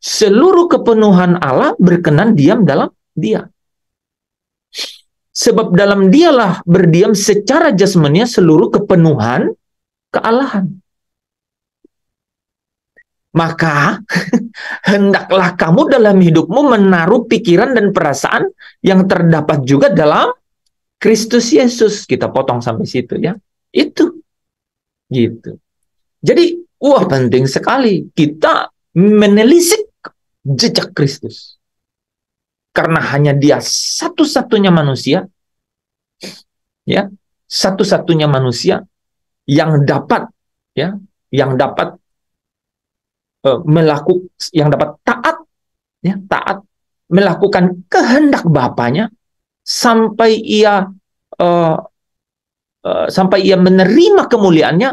Seluruh kepenuhan Allah berkenan diam dalam Dia. Sebab dalam Dialah berdiam secara jasmania seluruh kepenuhan kealahan. Maka hendaklah kamu dalam hidupmu menaruh pikiran dan perasaan yang terdapat juga dalam Kristus Yesus. Kita potong sampai situ ya. Itu. Gitu. Jadi, penting sekali kita menelisik jejak Kristus. Karena hanya Dia satu-satunya manusia, ya, satu-satunya manusia yang dapat, ya, yang dapat yang dapat taat, ya, taat melakukan kehendak Bapanya sampai ia menerima kemuliaannya,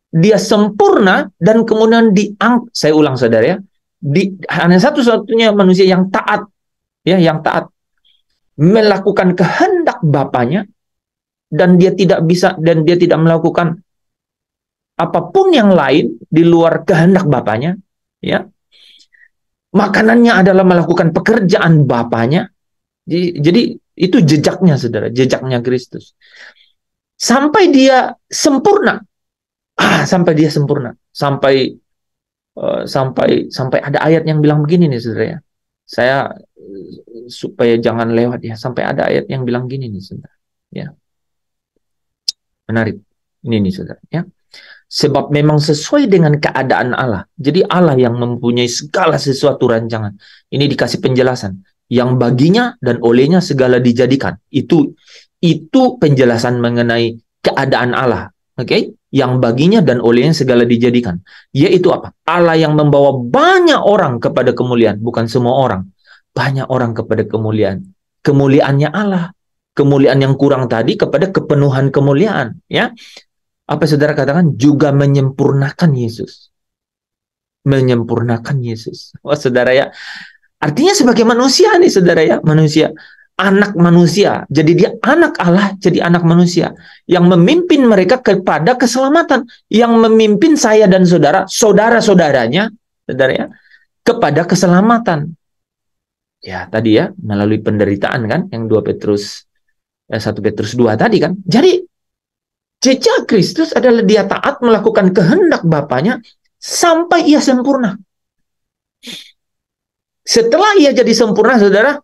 Dia sempurna dan kemudian diangkat. Saya ulang saudara ya, hanya satu-satunya manusia yang taat, ya, yang taat melakukan kehendak Bapanya, dan dia tidak melakukan apapun yang lain di luar kehendak Bapanya, ya. Makanannya adalah melakukan pekerjaan Bapanya. Jadi itu jejaknya saudara, jejaknya Kristus. Sampai Dia sempurna. Sampai Dia sempurna. Sampai ada ayat yang bilang begini nih saudara ya. Saya supaya jangan lewat ya, sampai ada ayat yang bilang gini nih saudara. Ya. Menarik. Ini nih saudara ya. Sebab memang sesuai dengan keadaan Allah. Jadi Allah yang mempunyai segala sesuatu rancangan. Ini dikasih penjelasan. Yang baginya dan olehnya segala dijadikan. Itu penjelasan mengenai keadaan Allah. Oke? Yang baginya dan olehnya segala dijadikan. Yaitu apa? Allah yang membawa banyak orang kepada kemuliaan. Bukan semua orang. Banyak orang kepada kemuliaan. Kemuliaannya Allah. Kemuliaan yang kurang tadi kepada kepenuhan kemuliaan. Ya. Apa saudara katakan? Juga menyempurnakan Yesus. Menyempurnakan Yesus. Saudara ya. Artinya sebagai manusia nih saudara ya. Manusia. Anak manusia. Jadi dia anak Allah, jadi anak manusia. Yang memimpin mereka kepada keselamatan. Yang memimpin saya dan saudara-saudaranya, saudara ya, kepada keselamatan. Ya tadi ya, melalui penderitaan kan. Yang 1 Petrus 2 tadi kan. Jadi, jejak Kristus adalah Dia taat melakukan kehendak Bapanya sampai Ia sempurna. Setelah Ia jadi sempurna, saudara,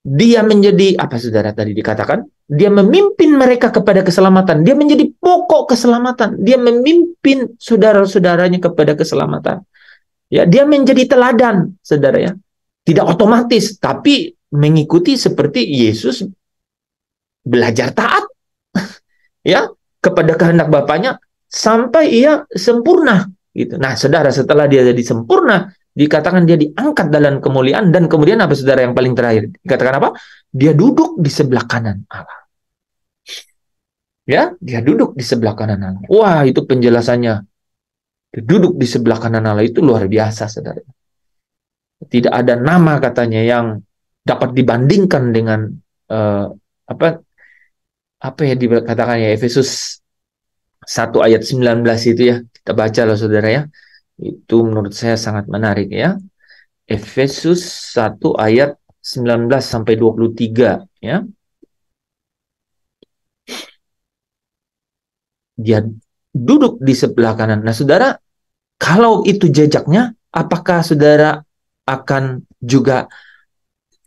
Dia menjadi, apa saudara tadi dikatakan? Dia memimpin mereka kepada keselamatan. Dia menjadi pokok keselamatan. Dia memimpin saudara-saudaranya kepada keselamatan. Ya, Dia menjadi teladan, saudara ya. Tidak otomatis, tapi mengikuti seperti Yesus belajar taat. Ya, kepada kehendak Bapanya sampai Ia sempurna gitu. Nah, saudara, setelah Dia jadi sempurna, dikatakan Dia diangkat dalam kemuliaan, dan kemudian apa saudara yang paling terakhir? Dikatakan apa? Dia duduk di sebelah kanan Allah. Ya, Dia duduk di sebelah kanan Allah. Wah, itu penjelasannya. Dia duduk di sebelah kanan Allah itu luar biasa, saudara. Tidak ada nama katanya yang dapat dibandingkan dengan apa ya dikatakan ya, Efesus 1 ayat 19 itu ya. Kita baca loh saudara ya. Itu menurut saya sangat menarik ya. Efesus 1 ayat 19 sampai 23 ya. dia duduk di sebelah kanan. Nah, saudara, kalau itu jejaknya, apakah saudara akan juga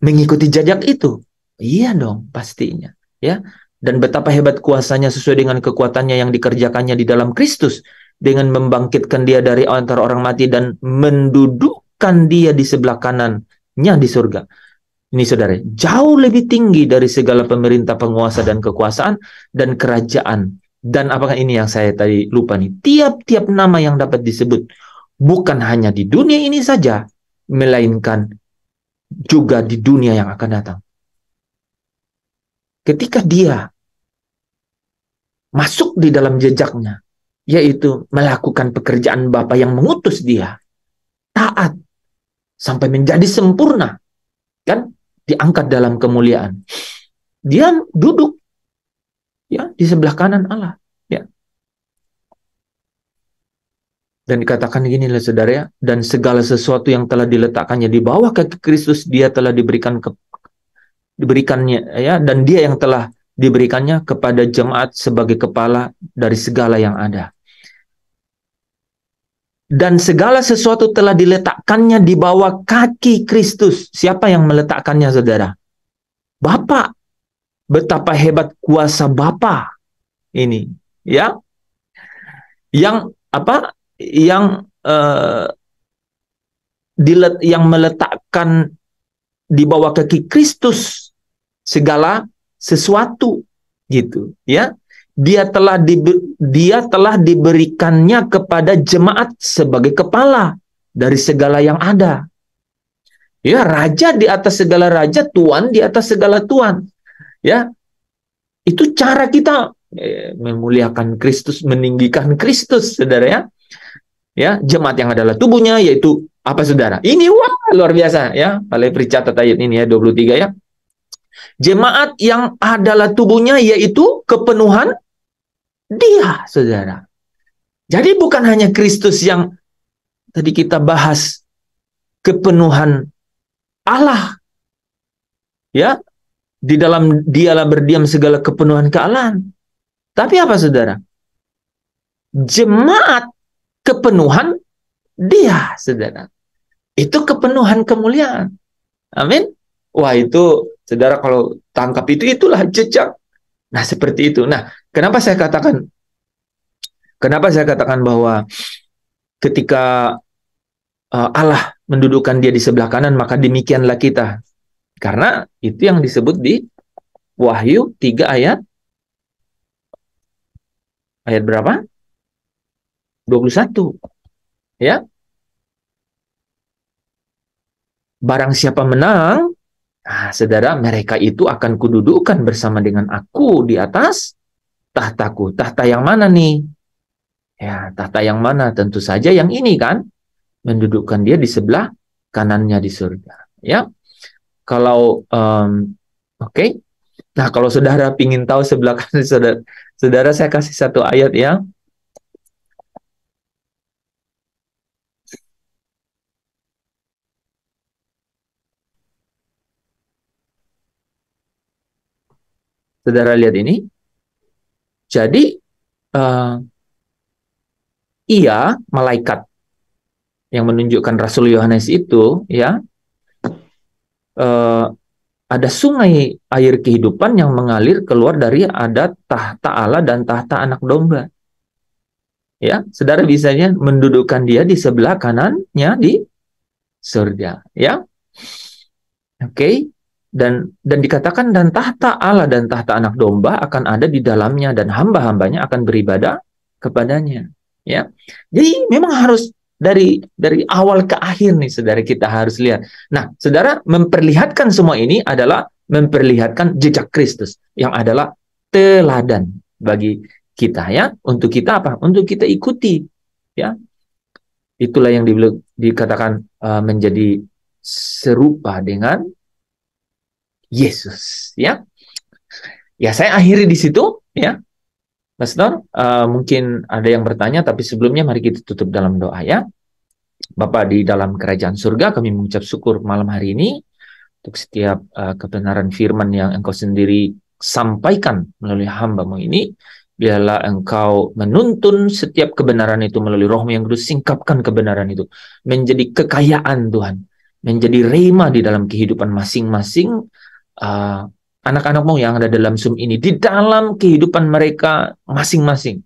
mengikuti jejak itu? Iya dong, pastinya. Ya. Dan betapa hebat kuasanya sesuai dengan kekuatannya yang dikerjakannya di dalam Kristus, dengan membangkitkan dia dari antara orang mati dan mendudukkan dia di sebelah kanannya di surga. Ini saudara, jauh lebih tinggi dari segala pemerintah, penguasa, dan kekuasaan, dan kerajaan. Dan apakah ini yang saya tadi lupa nih? Tiap-tiap nama yang dapat disebut, bukan hanya di dunia ini saja, melainkan juga di dunia yang akan datang. Ketika dia masuk di dalam jejaknya, yaitu melakukan pekerjaan Bapa yang mengutus dia, taat, sampai menjadi sempurna, kan? Diangkat dalam kemuliaan. Dia duduk ya di sebelah kanan Allah, ya. Dan dikatakan gini lah saudara ya, dan segala sesuatu yang telah diletakkannya di bawah kaki Kristus, dia telah diberikannya ya, dan dia yang telah diberikannya kepada jemaat sebagai kepala dari segala yang ada. Dan segala sesuatu telah diletakkannya di bawah kaki Kristus. Siapa yang meletakkannya, saudara? Bapa. Betapa hebat kuasa Bapa ini, ya. Yang apa? Yang meletakkan di bawah kaki Kristus segala sesuatu, gitu, ya. Dia telah diberikannya kepada jemaat sebagai kepala dari segala yang ada. Ya, raja di atas segala raja, tuan di atas segala tuan. Ya, itu cara kita memuliakan Kristus, meninggikan Kristus, saudara ya. Ya, jemaat yang adalah tubuhnya, yaitu apa, saudara? Ini wah luar biasa ya. Paling catat ayat ini ya, 23 ya. Jemaat yang adalah tubuhnya, yaitu kepenuhan dia, saudara. Jadi bukan hanya Kristus yang tadi kita bahas, kepenuhan Allah, ya, di dalam dialah berdiam segala kepenuhan kealahan. Tapi apa, saudara? Jemaat kepenuhan dia, saudara. Itu kepenuhan kemuliaan. Amin. Wah, itu saudara kalau tangkap itu, itulah jejak. Nah, seperti itu. Nah, kenapa saya katakan bahwa ketika Allah mendudukkan dia di sebelah kanan, maka demikianlah kita. Karena itu yang disebut di Wahyu 3 ayat berapa? 21. Ya. Barang siapa menang, nah, saudara, mereka itu akan kududukkan bersama dengan aku di atas tahtaku. Tahta yang mana nih? Ya, tahta yang mana? Tentu saja yang ini kan, mendudukkan dia di sebelah kanannya di surga. Ya, kalau oke. Nah, kalau saudara ingin tahu sebelah kanan saudara, saya kasih satu ayat ya. Saudara lihat ini. Jadi ia, malaikat yang menunjukkan Rasul Yohanes itu, ya, ada sungai air kehidupan yang mengalir keluar dari ada tahta Allah dan tahta anak domba. Ya, saudara bisanya mendudukkan dia di sebelah kanannya di surga. Ya, oke. Dan dikatakan, dan tahta Allah dan tahta anak domba akan ada di dalamnya, dan hamba-hambanya akan beribadah kepadanya. Ya, jadi memang harus dari awal ke akhir nih, saudara, kita harus lihat. Nah, saudara, memperlihatkan semua ini adalah memperlihatkan jejak Kristus yang adalah teladan bagi kita, ya. Untuk kita apa? Untuk kita ikuti, ya. Itulah yang dikatakan menjadi serupa dengan Yesus, ya. Ya, saya akhiri di situ, ya. Mas Nur, mungkin ada yang bertanya, tapi sebelumnya mari kita tutup dalam doa, ya. Bapa di dalam kerajaan surga, kami mengucap syukur malam hari ini untuk setiap kebenaran firman yang Engkau sendiri sampaikan melalui hamba-Mu ini. Biarlah Engkau menuntun setiap kebenaran itu melalui Roh-Mu yang kudus, singkapkan kebenaran itu menjadi kekayaan Tuhan, menjadi rema di dalam kehidupan masing-masing anak-anak-Mu yang ada dalam Zoom ini, di dalam kehidupan mereka masing-masing.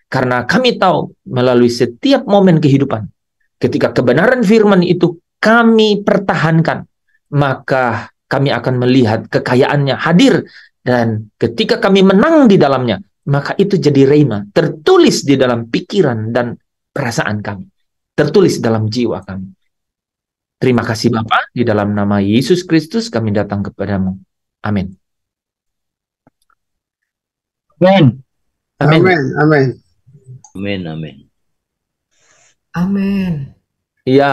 Karena kami tahu melalui setiap momen kehidupan, ketika kebenaran firman itu kami pertahankan, maka kami akan melihat kekayaannya hadir. Dan ketika kami menang di dalamnya, maka itu jadi rema, tertulis di dalam pikiran dan perasaan kami, tertulis dalam jiwa kami. Terima kasih Bapa, di dalam nama Yesus Kristus kami datang kepadamu. Amin. Amin. Amin. Amin. Amin. Amin, amin. Amin. Ya.